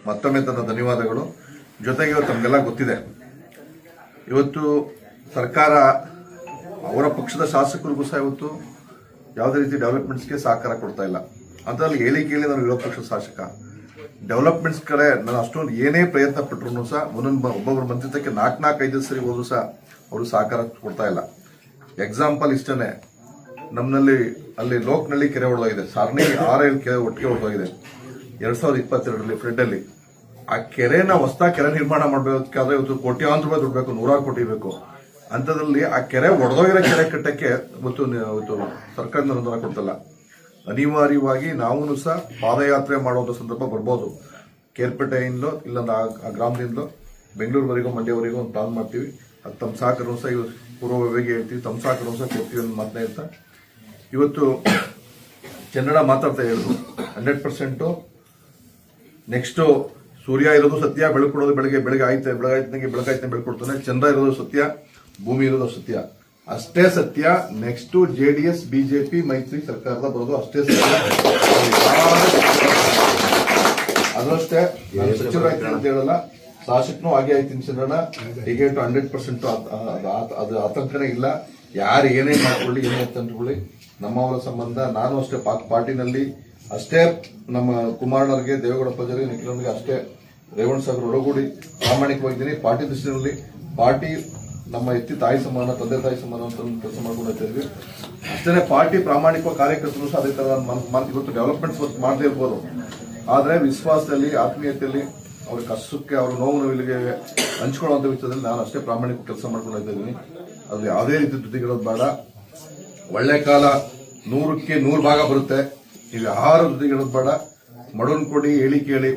ಮತ್ತೊಮ್ಮೆ ತನ್ನ ಧನ್ಯವಾದಗಳು. ಜೊತೆಗೆ ಇವತ್ತು ನಮಗೆಲ್ಲ ಗೊತ್ತಿದೆ, ಇವತ್ತು ಸರ್ಕಾರ ಅವರ ಪಕ್ಷದ ಶಾಸಕರಿಗೂ ಸಹ ಇವತ್ತು ಯಾವುದೇ ರೀತಿ ಡೆವಲಪ್ಮೆಂಟ್ಸ್ಗೆ ಸಹಕಾರ ಕೊಡ್ತಾ ಇಲ್ಲ. ಅದರಲ್ಲಿ ಹೇಳಿ ಕೇಳಿ ನಾನು ವಿರೋಧ ಪಕ್ಷದ ಶಾಸಕ, ಡೆವಲಪ್ಮೆಂಟ್ಸ್ ಕಡೆ ನಾನು ಅಷ್ಟೊಂದು ಏನೇ ಪ್ರಯತ್ನ ಪಟ್ಟರು ಸಹ ಒಬ್ಬೊಬ್ಬರ ಮಂತ್ರಿತ್ವಕ್ಕೆ 4-5 ಸರಿ ಹೋದ್ರು ಸಹ ಅವರು ಸಹಕಾರ ಕೊಡ್ತಾ ಇಲ್ಲ. ಎಕ್ಸಾಂಪಲ್ ಇಷ್ಟನೇ, ನಮ್ಮಲ್ಲಿ ಅಲ್ಲಿ ಲೋಕನಹಳ್ಳಿ ಕೆರೆ ಹೊಡೆದೋಗಿದೆ, ಸಾರ್ನಿ 6-7 ಕೆರೆ ಒಟ್ಟಿಗೆ ಹೊಡೆದೋಗಿದೆ 2022ರಲ್ಲಿ ಫ್ಲಡ್ ಅಲ್ಲಿ. ಆ ಕೆರೆನ ಹೊಸ ಕೆರೆ ನಿರ್ಮಾಣ ಮಾಡಬೇಕಾದ್ರೆ ಇವತ್ತು ಕೋಟ್ಯಾಂತರ ರೂಪಾಯಿ ದುಡ್ಡು ಬೇಕು, 100 ಕೋಟಿ ಬೇಕು. ಅಂತದ್ರಲ್ಲಿ ಆ ಕೆರೆ ಒಡೆದೋಗಿರೋ ಕೆರೆ ಕಟ್ಟಕ್ಕೆ ಇವತ್ತು ಸರ್ಕಾರದಿಂದ ಅನುದಾನ ಕೊಡ್ತಲ್ಲ. ಅನಿವಾರ್ಯವಾಗಿ ನಾವು ಸಹ ಪಾದಯಾತ್ರೆ ಮಾಡುವಂತ ಸಂದರ್ಭ ಬರ್ಬೋದು. ಕೇರ್ಪೇಟೆಯಿಂದ ಇಲ್ಲ ಆ ಗ್ರಾಮದಿಂದ ಬೆಂಗಳೂರುವರೆಗೂ ಮಂಡ್ಯವರೆಗೂ ಒಂದು ಪ್ಲಾನ್ ಮಾಡ್ತೀವಿ. ಅದು ತಮ್ಮ ಸಹಕಾರ ಸಹ ಪೂರ್ವವಾಗಿ ಹೇಳ್ತೀವಿ, ತಮ್ಮ ಸಹಕಾರ ಸಹ ಕೊಡ್ತೀವಿ ಅಂತ ಮಾತನಾಡ್ತಾ ಇವತ್ತು ಕನ್ನಡ ಮಾತಾಡ್ತಾ ಹೇಳಿದ್ರು 100%. ನೆಕ್ಸ್ಟ್ ಸೂರ್ಯ ಇರೋದು ಸತ್ಯ, ಬೆಳಕೊಡೋದು ಬೆಳಗ್ಗೆ ಆಯ್ತಂಗೆ ಬೆಳ್ಕೊಡ್ತಾನೆ. ಚಂದ್ರ ಇರೋದು ಸತ್ಯ, ಭೂಮಿ ಇರೋದು ಸತ್ಯ, ಅಷ್ಟೇ ಸತ್ಯ. ನೆಕ್ಸ್ಟ್ JDS BJP ಮೈತ್ರಿ ಸರ್ಕಾರದ ಬರೋದು ಅಷ್ಟೇ ಸತ್ಯ. ಅದಷ್ಟೇ ಸಚಿವರಾಯ್ತು ಅಂತ ಹೇಳಲ್ಲ, ಶಾಸಕನು ಹಾಗೆ ಆಯ್ತು ಚಂದ್ರಣ್ಣ. ಈಗ 100% ಅದು ಆತಂಕನೇ ಇಲ್ಲ. ಯಾರು ಏನೇ ಮಾಡ್ಕೊಳ್ಳಿ, ಏನೇ ತಂದ್ಕೊಳ್ಳಿ, ನಮ್ಮವರ ಸಂಬಂಧ. ನಾನು ಅಷ್ಟೇ ಪಾರ್ಟಿನಲ್ಲಿ ಅಷ್ಟೇ, ನಮ್ಮ ಕುಮಾರಣ್ಣರಿಗೆ, ದೇವೇಗೌಡಪ್ಪಜರಿಗೆ, ನಿಖಿಲನಿಗೆ ಅಷ್ಟೇ, ರೇವಣ್ ಸಾಗರ್ ಒಳಗೂಡಿ ಪ್ರಾಮಾಣಿಕವಾಗಿದ್ದೀನಿ. ಪಾರ್ಟಿ ದೃಷ್ಟಿಯಲ್ಲಿ ಪಾರ್ಟಿ ನಮ್ಮ ಎತ್ತಿ ತಾಯಿ ಸಮಾನ, ತಂದೆ ತಾಯಿ ಸಮಾನ ಅಂತ ಕೆಲಸ ಮಾಡ್ಕೊಂಡು ಹೋಗ್ತಿದ್ವಿ. ಅಷ್ಟೇ ಪಾರ್ಟಿ ಪ್ರಾಮಾಣಿಕ ಕಾರ್ಯಕರ್ತರು ಸಹ ಅದೇ ತರ ಇವತ್ತು ಡೆವಲಪ್ಮೆಂಟ್ಸ್ ವರ್ಕ್ ಮಾಡದೇ ಇರ್ಬೋದು, ಆದ್ರೆ ವಿಶ್ವಾಸದಲ್ಲಿ, ಆತ್ಮೀಯತೆಯಲ್ಲಿ, ಅವ್ರ ಕಷ್ಟಕ್ಕೆ, ಅವ್ರ ನೋವು ನೋವಿಗೆ ಹಂಚ್ಕೊಳ್ಳುವಂತ ವಿಷಯದಲ್ಲಿ ನಾನು ಅಷ್ಟೇ ಪ್ರಾಮಾಣಿಕ ಕೆಲಸ ಮಾಡ್ಕೊಂಡು ಹೋಗ್ತಾ ಇದ್ದೀನಿ. ಅದು ಯಾವುದೇ ರೀತಿ ತುದಿಗಳೋದು ಬೇಡ. ಒಳ್ಳೆ ಕಾಲ 100ಕ್ಕೆ 100 ಭಾಗ ಬರುತ್ತೆ. ನೀವು ಯಾರು ತುದಿಗಳೋದು ಬೇಡ. ಮಡನ್ ಕೊಡಿ, ಹೇಳಿ ಕೇಳಿ.